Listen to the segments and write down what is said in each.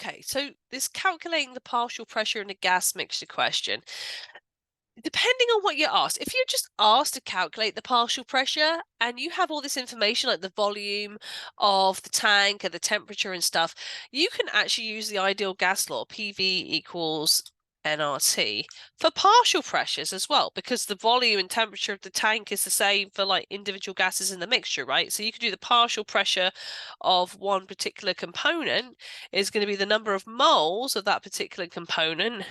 Okay, so this calculating the partial pressure in a gas mixture question. Depending on what you're asked, if you're just asked to calculate the partial pressure and you have all this information like the volume of the tank and the temperature and stuff, you can actually use the ideal gas law, PV equals nRT, for partial pressures as well, because the volume and temperature of the tank is the same for like individual gases in the mixture, right? So you can do the partial pressure of one particular component is going to be the number of moles of that particular component.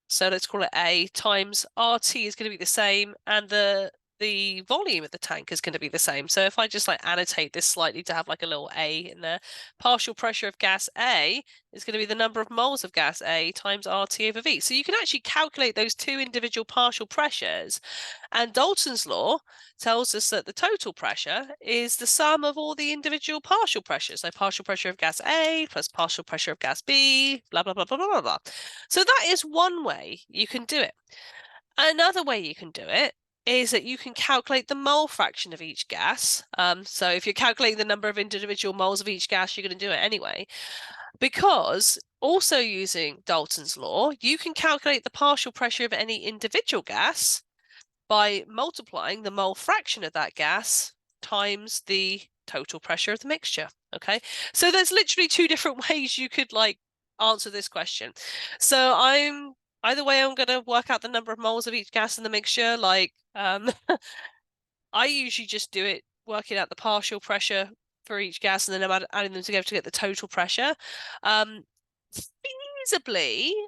So let's call it A times RT is going to be the same, and the volume of the tank is going to be the same. So if I just like annotate this slightly to have like a little A in there, partial pressure of gas A is going to be the number of moles of gas A times RT over V. So you can actually calculate those two individual partial pressures. And Dalton's law tells us that the total pressure is the sum of all the individual partial pressures. So partial pressure of gas A plus partial pressure of gas B, blah, blah, blah, blah, blah, blah. So that is one way you can do it. Another way you can do it is that you can calculate the mole fraction of each gas. So if you're calculating the number of individual moles of each gas, you're going to do it anyway. Because also using Dalton's law, you can calculate the partial pressure of any individual gas by multiplying the mole fraction of that gas times the total pressure of the mixture. Okay, so there's literally two different ways you could like answer this question. So either way, I'm going to work out the number of moles of each gas in the mixture. Like, I usually just do it working out the partial pressure for each gas, and then I'm adding them together to get the total pressure. Feasibly,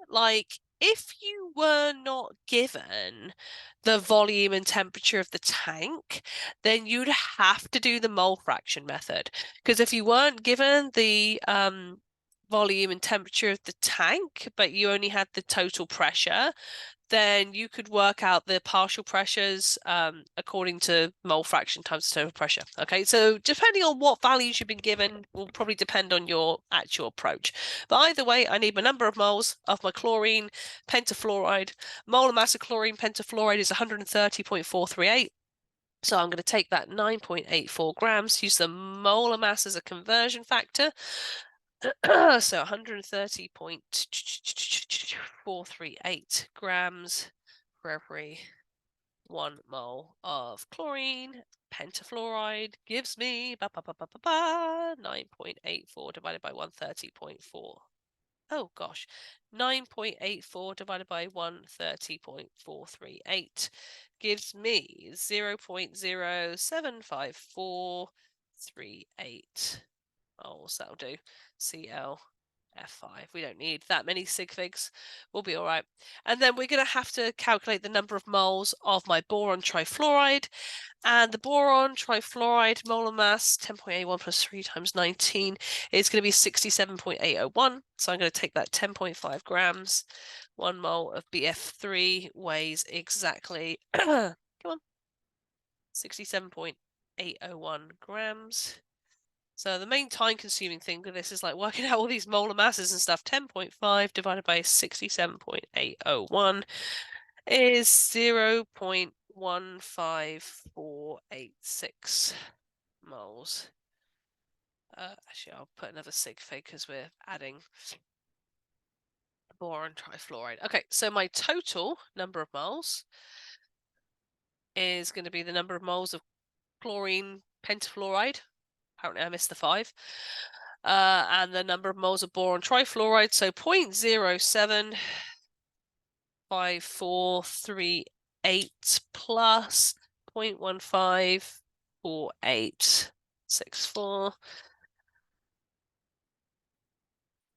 like if you were not given the volume and temperature of the tank, then you'd have to do the mole fraction method. Because if you weren't given the volume and temperature of the tank, but you only had the total pressure, then you could work out the partial pressures according to mole fraction times the total pressure. Okay, so depending on what values you've been given will probably depend on your actual approach. But either way, I need my number of moles of my chlorine pentafluoride. Molar mass of chlorine pentafluoride is 130.438. So I'm going to take that 9.84 grams, use the molar mass as a conversion factor. So 130.438 grams for every 1 mole of chlorine pentafluoride gives me 9.84 divided by 130.4. Oh gosh, 9.84 divided by 130.438 gives me 0.07548 moles. That'll do. ClF5. We don't need that many sig figs. We'll be all right. And then we're going to have to calculate the number of moles of my boron trifluoride. And the boron trifluoride molar mass, 10.81 plus 3 times 19, is going to be 67.801. So I'm going to take that 10.5 grams. 1 mole of BF3 weighs exactly, come on, 67.801 grams. So the main time-consuming thing with this is like working out all these molar masses and stuff. 10.5 divided by 67.801 is 0.15486 moles. Actually, I'll put another sig fig because we're adding boron trifluoride. Okay, so my total number of moles is going to be the number of moles of chlorine pentafluoride. Apparently I missed the 5. And the number of moles of boron trifluoride, so 0.07548 plus 0.154864.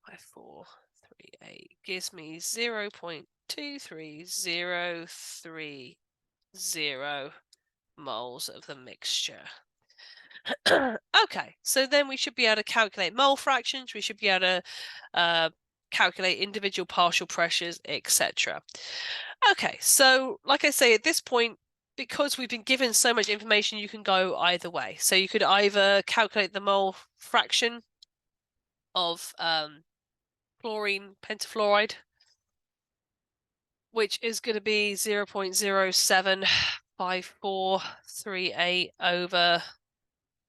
5438 gives me 0.23030 moles of the mixture. Okay, so then we should be able to calculate mole fractions, we should be able to calculate individual partial pressures, etc. Okay, so like I say, at this point, because we've been given so much information, you can go either way. So you could either calculate the mole fraction of chlorine pentafluoride, which is going to be 0.07548 over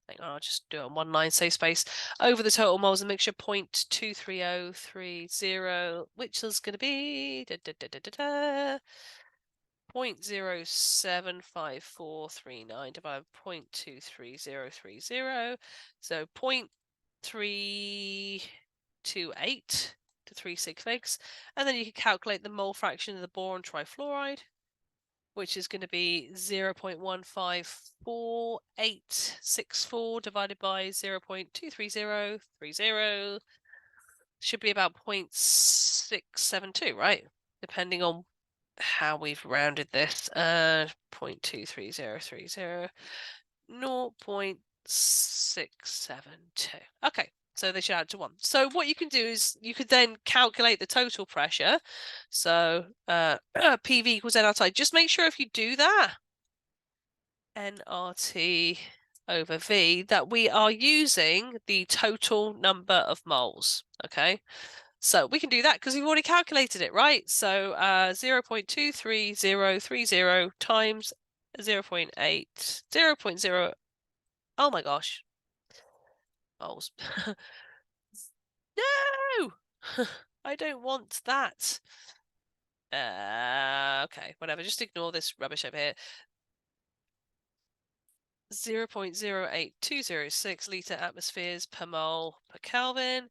Hang on, I'll just do it on one line, save space. Over the total moles of mixture, 0.23030, which is going to be 0.075439 divided by 0.23030. So 0.328 to 3 sig figs. And then you can calculate the mole fraction of the boron trifluoride, which is going to be 0.154864 divided by 0.23030. Should be about 0.672, right? Depending on how we've rounded this. 0.23030, 0.672. Okay, so they should add to 1. So what you can do is you could then calculate the total pressure. So PV equals nRT. Just make sure if you do that, nRT over V, that we are using the total number of moles. Okay, so we can do that because we've already calculated it, right? So 0.23030 times 0.8, 0.0, oh my gosh, moles. No! I don't want that. Okay, whatever, just ignore this rubbish over here. 0.08206 litre atmospheres per mole per Kelvin.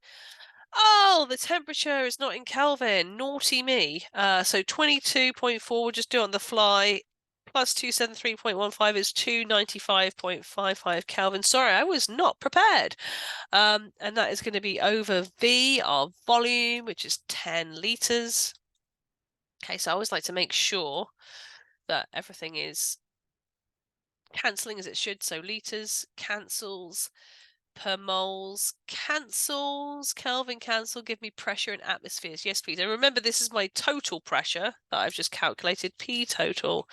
Oh, the temperature is not in Kelvin. Naughty me. So 22.4, we'll just do it on the fly. Plus 273.15 is 295.55 Kelvin. Sorry, I was not prepared. And that is going to be over V, our volume, which is 10 litres. Okay, so I always like to make sure that everything is cancelling as it should. So litres cancels, per moles cancels, Kelvin cancel, give me pressure in atmospheres. Yes, please. And remember, this is my total pressure that I've just calculated. P total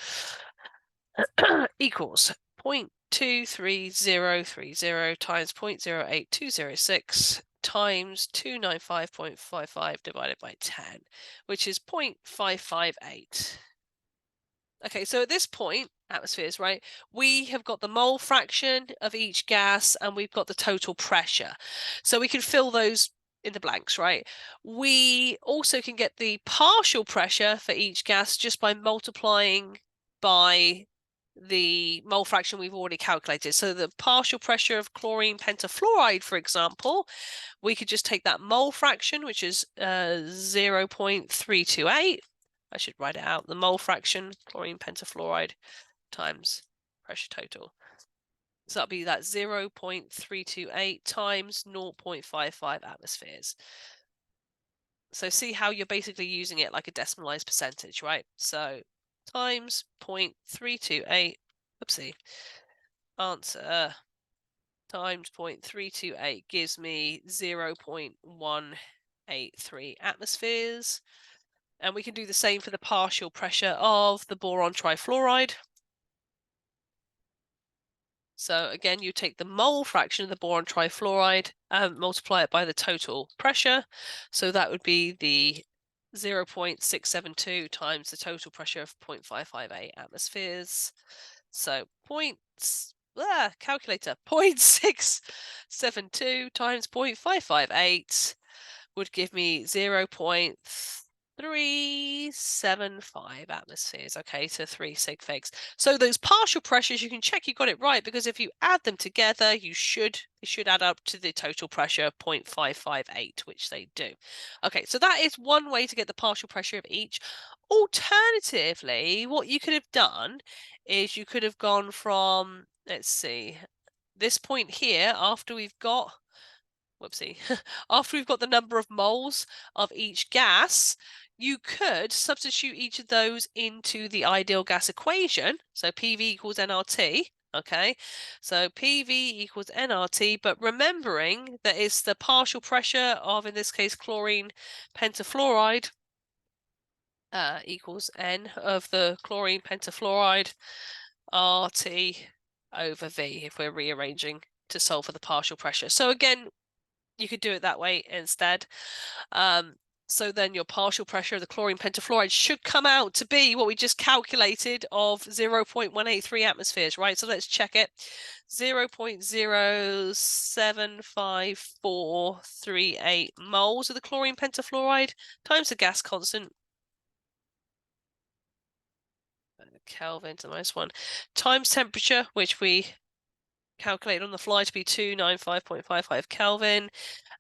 equals 0.23030 times 0.08206 times 295.55 divided by 10, which is 0.558. Okay, so at this point, atmospheres, right, we have got the mole fraction of each gas and we've got the total pressure. So we can fill those in the blanks, right? We also can get the partial pressure for each gas just by multiplying by the mole fraction we've already calculated. So the partial pressure of chlorine pentafluoride, for example, we could just take that mole fraction, which is 0.328. I should write it out. The mole fraction, chlorine pentafluoride times pressure total. So that'll be that 0.328 times 0.55 atmospheres. So see how you're basically using it like a decimalized percentage, right? So times 0.328, oopsie, answer times 0.328 gives me 0.183 atmospheres. And we can do the same for the partial pressure of the boron trifluoride. So again, you take the mole fraction of the boron trifluoride and multiply it by the total pressure. So that would be the 0.672 times the total pressure of 0.558 atmospheres. So calculator, 0.672 times 0.558 would give me 0.375 atmospheres, okay, to 3 sig figs. So those partial pressures, you can check you got it right, because if you add them together, it should add up to the total pressure of 0.558, which they do. Okay, so that is one way to get the partial pressure of each. Alternatively, what you could have done is you could have gone from, let's see, this point here, after we've got after we've got the number of moles of each gas, you could substitute each of those into the ideal gas equation. So PV equals nRT. Okay, so PV equals nRT, but remembering that it's the partial pressure of, in this case, chlorine pentafluoride equals N of the chlorine pentafluoride RT over V if we're rearranging to solve for the partial pressure. So again, you could do it that way instead. So then your partial pressure of the chlorine pentafluoride should come out to be what we just calculated of 0.183 atmospheres, right? So let's check it. 0.07543 moles of the chlorine pentafluoride times the gas constant. Kelvin to the -1 times temperature, which we calculate on the fly to be 295.55 Kelvin,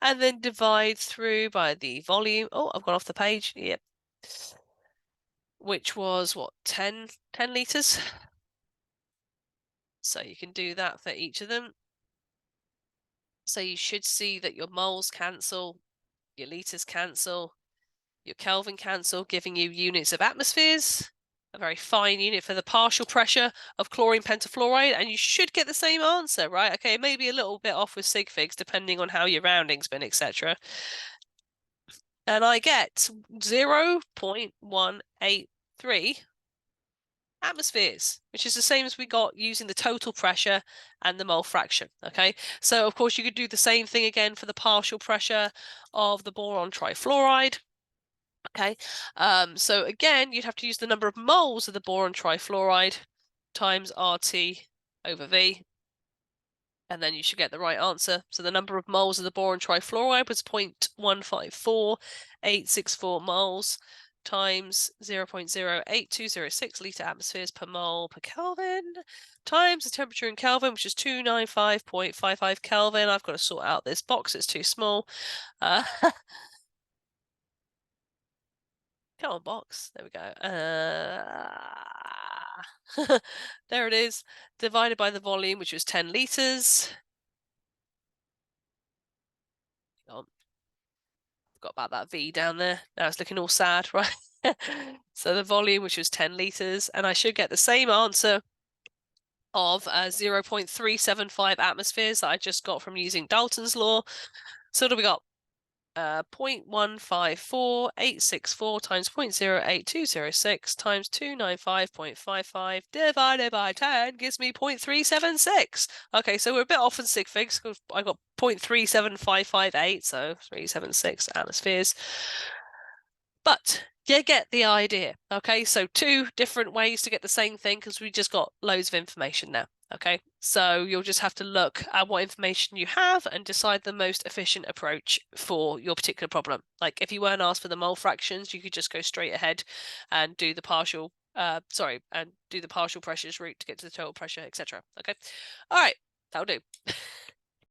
and then divide through by the volume. Oh, I've gone off the page. Yep. Which was what, 10 liters? So you can do that for each of them. So you should see that your moles cancel, your liters cancel, your Kelvin cancel, giving you units of atmospheres, a very fine unit for the partial pressure of chlorine pentafluoride, and you should get the same answer, right? Okay, maybe a little bit off with sig figs, depending on how your rounding's been, etc. And I get 0.183 atmospheres, which is the same as we got using the total pressure and the mole fraction. Okay, so of course you could do the same thing again for the partial pressure of the boron trifluoride. Okay, so again, you'd have to use the number of moles of the boron trifluoride times RT over V, and then you should get the right answer. So the number of moles of the boron trifluoride was 0.154864 moles times 0.08206 litre atmospheres per mole per Kelvin times the temperature in Kelvin, which is 295.55 Kelvin. I've got to sort out this box, it's too small. Come on, box. There we go. There it is. Divided by the volume, which was 10 litres. Oh, forgot about that V down there. Now it's looking all sad, right? So the volume, which was 10 litres, and I should get the same answer of 0.375 atmospheres that I just got from using Dalton's law. So what do we got? 0.154864 times 0.08206 times 295.55 divided by 10 gives me 0.376. Okay, so we're a bit off in sig figs because I got 0.37558, so 376 atmospheres. But you get the idea. Okay, so two different ways to get the same thing because we just got loads of information now. Okay, so you'll just have to look at what information you have and decide the most efficient approach for your particular problem. Like if you weren't asked for the mole fractions, you could just go straight ahead and do the partial and do the partial pressures route to get to the total pressure, etc. Okay, all right, that'll do.